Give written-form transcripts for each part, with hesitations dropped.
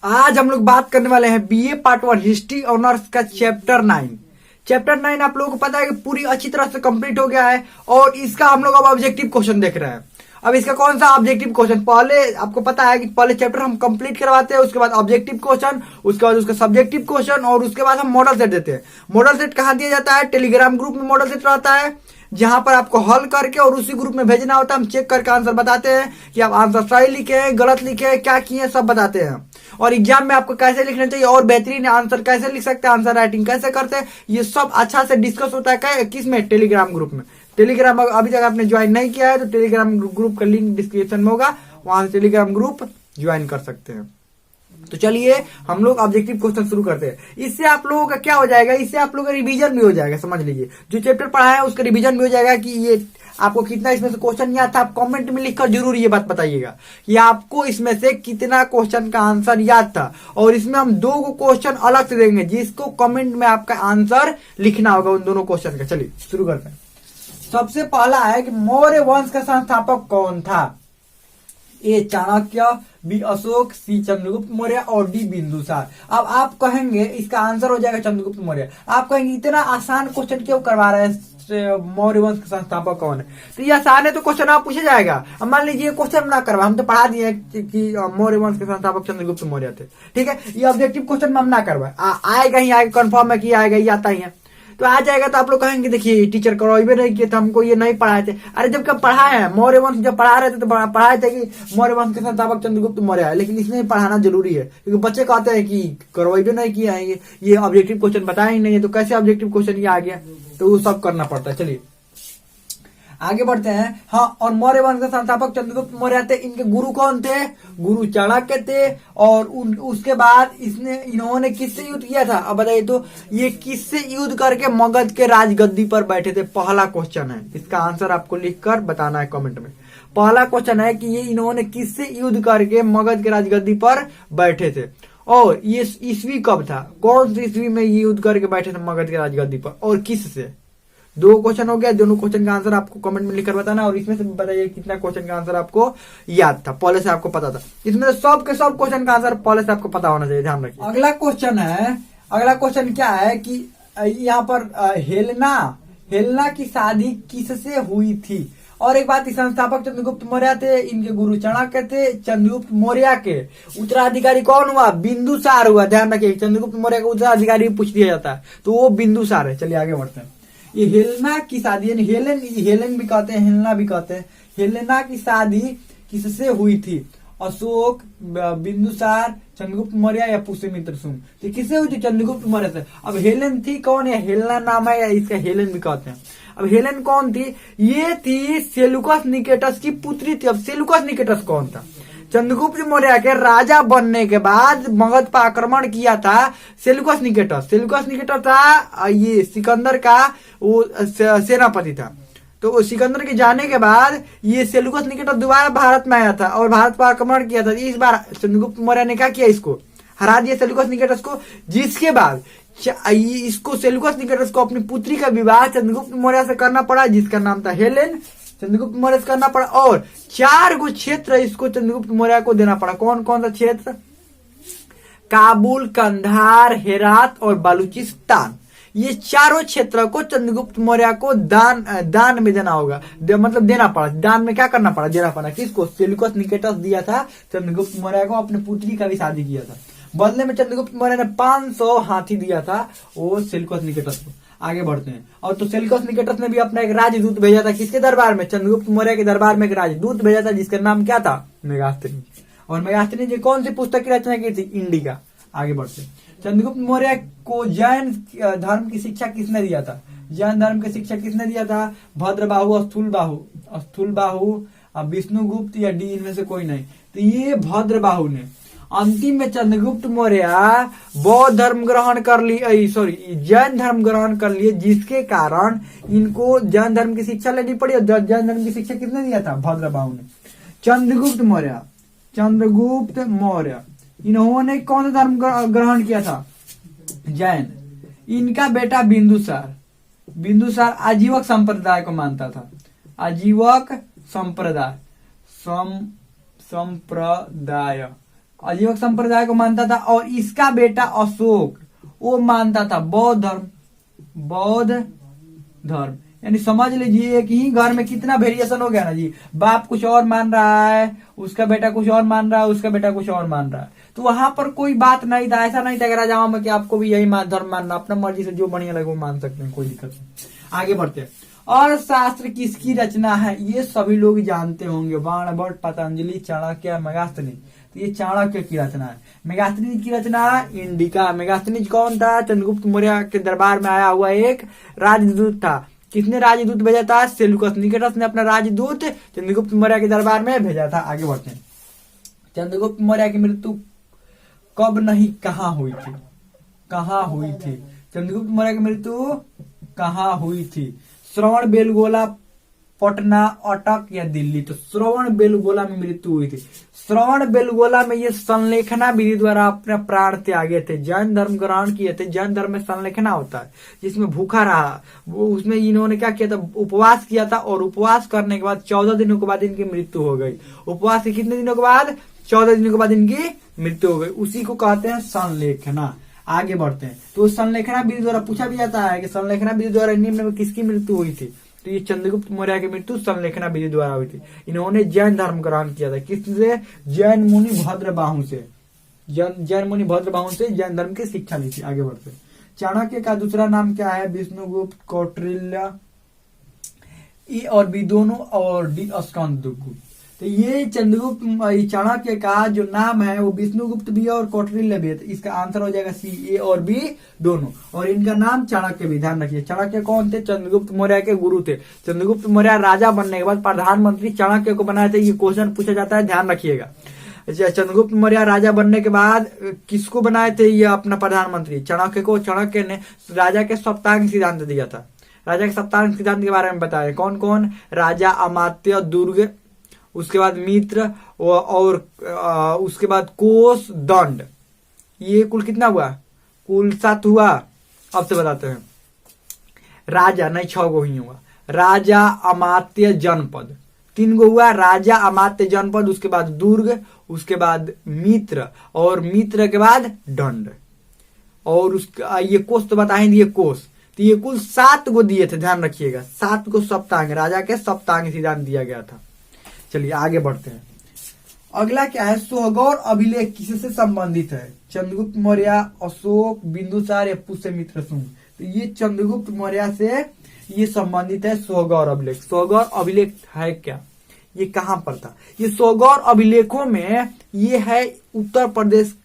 आज हम लोग बात करने वाले हैं बीए पार्ट 1 हिस्ट्री ऑनर्स का चैप्टर 9। चैप्टर 9 आप लोगों को पता है कि पूरी अच्छी तरह से कंप्लीट हो गया है और इसका हम लोग अब ऑब्जेक्टिव क्वेश्चन देख रहे हैं। अब इसका कौन सा ऑब्जेक्टिव क्वेश्चन, पहले आपको पता है कि पहले चैप्टर हम कंप्लीट करवाते हैं, उसके बाद ऑब्जेक्टिव क्वेश्चन, उसके बाद उसका सब्जेक्टिव क्वेश्चन और उसके बाद हम मॉडल सेट देते हैं। मॉडल सेट कहाँ दिया जाता है? टेलीग्राम ग्रुप में मॉडल सेट रहता है, जहां पर आपको हल करके और उसी ग्रुप में भेजना होता है। हम चेक करके आंसर बताते हैं कि आप आंसर सही लिखे, गलत लिखे, क्या किए, सब बताते हैं। और एग्जाम में आपको कैसे लिखना चाहिए और बेहतरीन आंसर कैसे लिख सकते हैं, आंसर राइटिंग कैसे करते हैं, ये सब अच्छा से डिस्कस होता है। किस में? टेलीग्राम ग्रुप में। टेलीग्राम अभी तक आपने ज्वाइन नहीं किया है तो टेलीग्राम ग्रुप का लिंक डिस्क्रिप्शन में होगा, वहां से टेलीग्राम ग्रुप ज्वाइन कर सकते हैं। तो चलिए हम लोग ऑब्जेक्टिव क्वेश्चन शुरू करते हैं। इससे आप लोगों का क्या हो जाएगा, इससे आप लोगों का रिवीजन भी हो जाएगा। समझ लीजिए, जो चैप्टर पढ़ा है उसका रिवीजन भी हो जाएगा कि ये आपको कितना इसमें से क्वेश्चन याद था। आप कमेंट में लिखकर जरूर ये बात बताइएगा कि आपको इसमें से कितना क्वेश्चन का आंसर याद था। और इसमें हम 2 क्वेश्चन अलग से देंगे, जिसको कमेंट में आपका आंसर लिखना होगा उन दोनों क्वेश्चन का। चलिए शुरू करते हैं। सबसे पहला है कि मौर्य वंश का संस्थापक कौन था? ए चाणक्य, बी अशोक, सी चंद्रगुप्त मौर्य और डी बिंदुसार। अब आप कहेंगे इसका आंसर हो जाएगा चंद्रगुप्त मौर्य। आप कहेंगे इतना आसान क्वेश्चन क्यों करवा रहे हैं, मौर्य वंश का संस्थापक कौन है? तो ये आसान है तो क्वेश्चन आप पूछा जाएगा। अब मान लीजिए क्वेश्चन ना करवा, हम तो पढ़ा दिए कि मौर्य वंश के संस्थापक चंद्रगुप्त मौर्य थे, ठीक है। ये ऑब्जेक्टिव क्वेश्चन में हम ना करवाए, आएगा ही आएगा, कंफर्म है कि आएगा, ये आता ही है। तो आ जाएगा तो आप लोग कहेंगे देखिए टीचर करवाइबे नहीं किए थे, हमको ये नहीं पढ़ाए थे। अरे जब कब पढ़ाए हैं, मौर्य वंश जब पढ़ा रहे थे तो पढ़ाए थे कि मौर्य वंश के संस्थापक चंद्रगुप्त मौर्य है, लेकिन इसमें पढ़ाना जरूरी है क्योंकि बच्चे कहते हैं कि करवाइबे नहीं किए हैं, ये ऑब्जेक्टिव क्वेश्चन बताया ही नहीं है, तो कैसे ऑब्जेक्टिव क्वेश्चन ये आ गया? तो वो सब करना पड़ता है। चलिए आगे बढ़ते हैं। हाँ, और मौर्य वंश के संस्थापक चंद्रगुप्त मौर्य थे। इनके गुरु कौन थे? गुरु चाणक्य थे। और उसके बाद इन्होंने किससे युद्ध किया था? अब बताइए तो, ये किससे युद्ध करके मगध के राजगद्दी पर बैठे थे? पहला क्वेश्चन है, इसका आंसर आपको लिखकर बताना है कमेंट में। पहला क्वेश्चन है कि ये इन्होंने किससे युद्ध करके मगध के राजगद्दी पर बैठे थे और ये ईस्वी कब था? कौन सी ईस्वी में ये युद्ध करके बैठे थे मगध के राजगद्दी पर और किससे? 2 क्वेश्चन हो गया। दोनों क्वेश्चन का आंसर आपको कमेंट में लिखकर बताना और इसमें से बताइए कितना क्वेश्चन का आंसर आपको याद था, पहले से आपको पता था। इसमें सब के सब क्वेश्चन का आंसर पहले से आपको पता होना चाहिए, ध्यान रखिए। अगला क्वेश्चन क्या है कि यहाँ पर हेलेना की शादी किससे हुई थी? और एक बात, संस्थापक चंद्रगुप्त मौर्य थे, इनके गुरु चाणक्य थे। चंद्रगुप्त मौर्य के उत्तराधिकारी कौन हुआ? बिंदुसार हुआ। ध्यान रखिए, चंद्रगुप्त मौर्य का उत्तराधिकारी पूछ दिया जाता है तो वो बिंदुसार है। चलिए आगे बढ़ते हैं। ये हेलेना की शादी, यानी हेलेन भी कहते हैं, हेलेना भी कहते हैं। हेलेना की शादी किससे हुई थी? अशोक, बिंदुसार, चंद्रगुप्त मौर्य या पुष्यमित्र सुंग? तो किससे हुई थी? चंद्रगुप्त मौर्य से। अब हेलेन थी कौन है? हेलेना नाम है या इसका हेलेन भी कहते हैं। अब हेलेन कौन थी? ये थी सेलुकस निकेटस की पुत्री थी। अब सेलुकस निकेटस कौन था? चंद्रगुप्त मौर्य के राजा बनने के बाद मगध पर आक्रमण किया था सेलुकस निकेटस। सेलुकस निकेटस था ये सिकंदर का वो सेनापति था। तो सिकंदर के जाने के बाद ये सेलुकस निकेटस दोबारा भारत में आया था और भारत पर आक्रमण किया था। इस बार चंद्रगुप्त मौर्य ने क्या किया? इसको हरा दिया सेलुकस निकेटस को, जिसके बाद इसको सेलुकस निकेटस को अपनी पुत्री का विवाह चंद्रगुप्त मौर्य से करना पड़ा, जिसका नाम था हेलेन। चंद्रगुप्त मौर्य से करना पड़ा और 4 क्षेत्र इसको चंद्रगुप्त मौर्य को देना पड़ा। कौन कौन सा क्षेत्र? काबुल, कंधार, हेरात और बलूचिस्तान। ये चारों क्षेत्र को चंद्रगुप्त मौर्य को दान में देना होगा, मतलब देना पड़ा। दान में क्या करना पड़ा? देना पड़ा। किसको? सेलुकस निकेटस दिया था चंद्रगुप्त मौर्य को, अपनी पुत्री का भी शादी किया था। बदले में चंद्रगुप्त मौर्य ने 500 हाथी दिया था वो सेलुकस निकेटस को। आगे बढ़ते हैं। और तो सेलुकस निकेटस ने भी अपना एक राजदूत भेजा था किसके दरबार में? चंद्रगुप्त मौर्य के दरबार में एक राजदूत भेजा था जिसका नाम क्या था? मेगास्थिनी। और मेगास्थिनी जी कौन सी पुस्तक की रचना की थी? इंडिका। आगे बढ़ते हैं। चंद्रगुप्त मौर्य को जैन धर्म की शिक्षा किसने दिया था? जैन धर्म की शिक्षा किसने दिया था? भद्रबाहु, स्थूलबाहु, विष्णुगुप्त या डी, इनमें से कोई नहीं। तो ये भद्रबाहु ने। अंतिम में चंद्रगुप्त मौर्य बौद्ध धर्म ग्रहण कर ली, जैन धर्म ग्रहण कर लिए, जिसके कारण इनको जैन धर्म की शिक्षा लेनी पड़ी। और जैन धर्म की शिक्षा किसने दिया था? भद्रबाहु ने। चंद्रगुप्त मौर्य इन्होंने कौन सा धर्म ग्रहण किया था? जैन। इनका बेटा बिंदुसार आजीवक संप्रदाय को मानता था। आजीवक संप्रदाय अजीवक संप्रदाय को मानता था, और इसका बेटा अशोक वो मानता था बौद्ध धर्म। बौद्ध धर्म यानी समझ लीजिए एक ही घर में कितना वेरिएशन हो गया ना जी। बाप कुछ और मान रहा है, उसका बेटा कुछ और मान रहा है, उसका बेटा कुछ और मान रहा है। तो वहां पर कोई बात नहीं था, ऐसा नहीं था कि राजाओं में कि आपको भी यही धर्म मानना, अपना मर्जी से जो बढ़िया लगे वो मान सकते हैं, कोई दिक्कत नहीं। आगे बढ़ते हैं। और शास्त्र किसकी रचना है, ये सभी लोग जानते होंगे, बाणभट्ट, पतंजलि, चाणक्य, मेगास्थनीज। तो ये चाणक्य की रचना है। मेगास्थनीज की रचना इंडिका। मेगास्थनीज कौन था, चंद्रगुप्त मौर्य के दरबार में आया हुआ एक राजदूत था। किसने राजदूत भेजा था, सेल्यूकस निकेटस ने अपना राजदूत चंद्रगुप्त मौर्य के दरबार में भेजा था। आगे बढ़ते हैं। चंद्रगुप्त मौर्य की मृत्यु कब नहीं कहाँ हुई थी, कहाँ हुई थी, चंद्रगुप्त मौर्य की मृत्यु कहाँ हुई थी, श्रवण बेलगोला, पटना, अटक या दिल्ली। तो श्रवण बेलगोला में मृत्यु हुई थी। श्रवण बेलगोला में ये संलेखना विधि द्वारा अपने प्राण त्यागे थे, जैन धर्म ग्रहण किए थे। जैन धर्म में संलेखना होता है जिसमें भूखा रहा, वो उसमें इन्होंने क्या किया था, उपवास किया था, और उपवास करने के बाद 14 दिनों के बाद इनकी मृत्यु हो गई। उपवास के कितने दिनों के बाद, 14 दिनों के बाद इनकी मृत्यु हो गई। उसी को कहते हैं संलेखना। आगे बढ़ते हैं। तो संलेखना विधि द्वारा पूछा भी जाता है कि संलेखना विधि द्वारा निम्न में किसकी मृत्यु हुई थी। तो ये चंद्रगुप्त मौर्य की मृत्यु संलेखना विधि द्वारा हुई थी। इन्होंने जैन धर्म ग्रहण किया था। किससे, जैन मुनि भद्रबाहु से। जैन मुनि भद्रबाहु से जैन धर्म की शिक्षा ली थी। आगे बढ़ते। चाणक्य का दूसरा नाम क्या है, विष्णुगुप्त, कौटिल्य, ई और बी दोनों, और डी स्कंदगुप्त। तो ये चंद्रगुप्त चाणक्य का जो नाम है वो विष्णुगुप्त भी है और कौटिल्य भी है। तो इसका आंसर हो जाएगा सी, ए और बी दोनों। और इनका नाम चाणक्य भी, ध्यान रखिए। चाणक्य कौन थे, चंद्रगुप्त मौर्य के गुरु थे। चंद्रगुप्त मौर्य राजा बनने के बाद प्रधानमंत्री चाणक्य को बनाए थे। ये क्वेश्चन पूछा जाता है, ध्यान रखिएगा। चंद्रगुप्त मौर्य राजा बनने के बाद किसको बनाए थे, ये अपना प्रधानमंत्री चाणक्य को। चाणक्य ने राजा के सप्तांग सिद्धांत दिया था। राजा के सप्तांग सिद्धांत के बारे में बताया, कौन कौन, राजा, अमात्य, दुर्ग, उसके बाद मित्र, और उसके बाद कोष, दंड। ये कुल कितना हुआ, कुल 7 हुआ। अब से बताते हैं। राजा नहीं, 6 गो ही हुआ। राजा, अमात्य, जनपद 3 गो हुआ। राजा, अमात्य, जनपद, उसके बाद दुर्ग, उसके बाद मित्र, और मित्र के बाद दंड, और उसका ये कोष तो बता ही दिए, कोष। तो ये कुल 7 गो दिए थे, ध्यान रखिएगा। 7 गो सप्तांग, राजा के सप्तांग सिद्धांत दिया गया था। चलिए आगे बढ़ते हैं। अगला क्या है, सोहगौर अभिलेख किससे संबंधित है, चंद्रगुप्त मौर्य, अशोक, बिंदुसार या पुष्यमित्र शुंग। तो ये चंद्रगुप्त मौर्य से ये संबंधित है सोहगौर अभिलेख। सोहगौर अभिलेख है क्या, ये कहां पर था, ये सोहगौर अभिलेखों में ये है उत्तर प्रदेश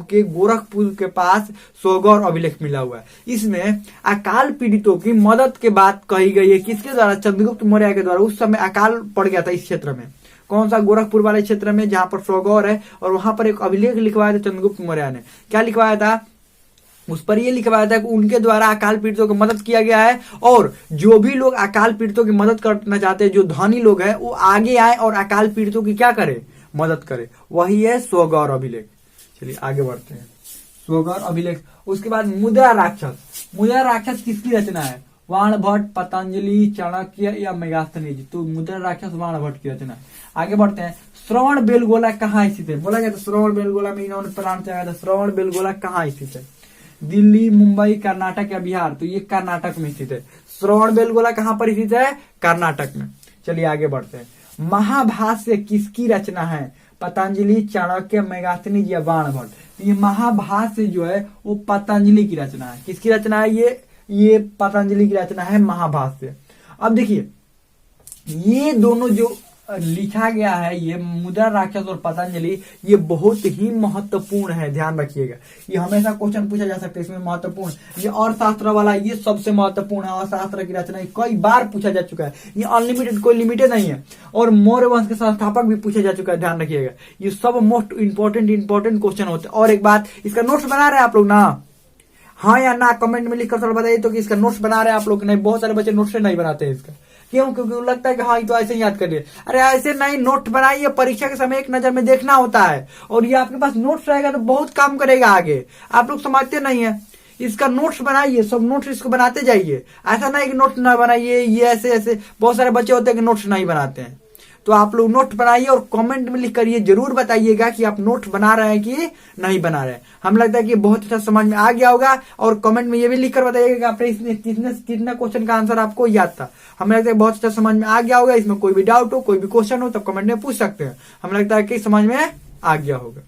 के गोरखपुर के पास सोहगौर अभिलेख मिला हुआ है। इसमें अकाल पीड़ितों की मदद के बात कही गई है, किसके द्वारा, चंद्रगुप्त मौर्य के द्वारा। उस समय अकाल पड़ गया था इस क्षेत्र में, कौन सा, गोरखपुर वाले क्षेत्र में, जहां पर सोहगौर है। और वहां पर एक अभिलेख लिखवाया था चंद्रगुप्त मौर्य ने। क्या लिखवाया था, उस पर यह लिखवाया था कि उनके द्वारा अकाल पीड़ितों की मदद किया गया है, और जो भी लोग अकाल पीड़ितों की मदद करना चाहते हैं, जो धनी लोग हैं, वो आगे आए और अकाल पीड़ितों की क्या करे, मदद करे। वही है सोहगौर अभिलेख। चलिए आगे बढ़ते हैं। सोहगौर अभिलेख। उसके बाद मुद्रा राक्षस। मुद्रा राक्षस किसकी रचना है, बाणभट्ट, पतंजलि, चाणक्य या मेगास्थनीज। तो मुद्रा राक्षस बाणभट्ट की रचना है। आगे बढ़ते हैं। श्रवण बेलगोला कहाँ स्थित है, बोला गया था श्रवण बेलगोला में इन्होंने प्राण त्यागा था। श्रवण बेलगोला कहाँ स्थित है, दिल्ली, मुंबई, कर्नाटक या बिहार। तो ये कर्नाटक में स्थित है। श्रवण बेलगोला कहाँ पर स्थित है, कर्नाटक में। चलिए आगे बढ़ते हैं। महाभाष्य किसकी रचना है, पतंजलि, चाणक्य, मेगास्थनीज या बाणभट्ट। ये महाभाष्य जो है वो पतंजलि की रचना है। किसकी रचना है, ये पतंजलि की रचना है महाभाष्य। अब देखिए ये दोनों जो लिखा गया है, ये मुद्रा राक्षस और पतंजलि, ये बहुत ही महत्वपूर्ण है, ध्यान रखिएगा। ये हमेशा क्वेश्चन पूछा जा सकता है इसमें महत्वपूर्ण। ये अर्थशास्त्र वाला ये सबसे महत्वपूर्ण है। अर्थशास्त्र की रचना कई बार पूछा जा चुका है। ये अनलिमिटेड, कोई लिमिटेड नहीं है। और मौर्य वंश के संस्थापक भी पूछा जा चुका है, ध्यान रखिएगा। ये सब मोस्ट इंपॉर्टेंट क्वेश्चन होते हैं। और एक बात, इसका नोट्स बना रहे हैं आप लोग ना, हाँ या ना कमेंट में लिखकर थोड़ा बताइए तो कि इसका नोट्स बना रहे हैं आप लोग। नहीं, बहुत सारे बच्चे नोट्स नहीं बनाते हैं इसका। क्यों, क्योंकि लगता है कि हाँ ये तो ऐसे ही याद कर लिए। अरे ऐसे नहीं, नोट बनाइए, परीक्षा के समय एक नजर में देखना होता है। और ये आपके पास नोट्स रहेगा तो बहुत काम करेगा आगे। आप लोग समझते नहीं है, इसका नोट्स बनाइए, सब नोट्स इसको बनाते जाइए। ऐसा नहीं कि नोट्स ना बनाइए, ये ऐसे बहुत सारे बच्चे होते हैं कि नोट्स नहीं बनाते हैं। तो आप लोग नोट बनाइए और कमेंट में लिख कर ये जरूर बताइएगा कि आप नोट बना रहे हैं कि नहीं बना रहे हैं। हमें लगता है कि बहुत अच्छा समझ में आ गया होगा, और कमेंट में ये भी लिख कर बताइएगा कि आपने इसमें कितना क्वेश्चन का आंसर आपको याद था। हमें लगता है बहुत अच्छा समझ में आ गया होगा। इसमें कोई भी डाउट हो, कोई भी क्वेश्चन हो तो कमेंट में पूछ सकते हैं। हमें लगता है कि समझ में आ गया होगा।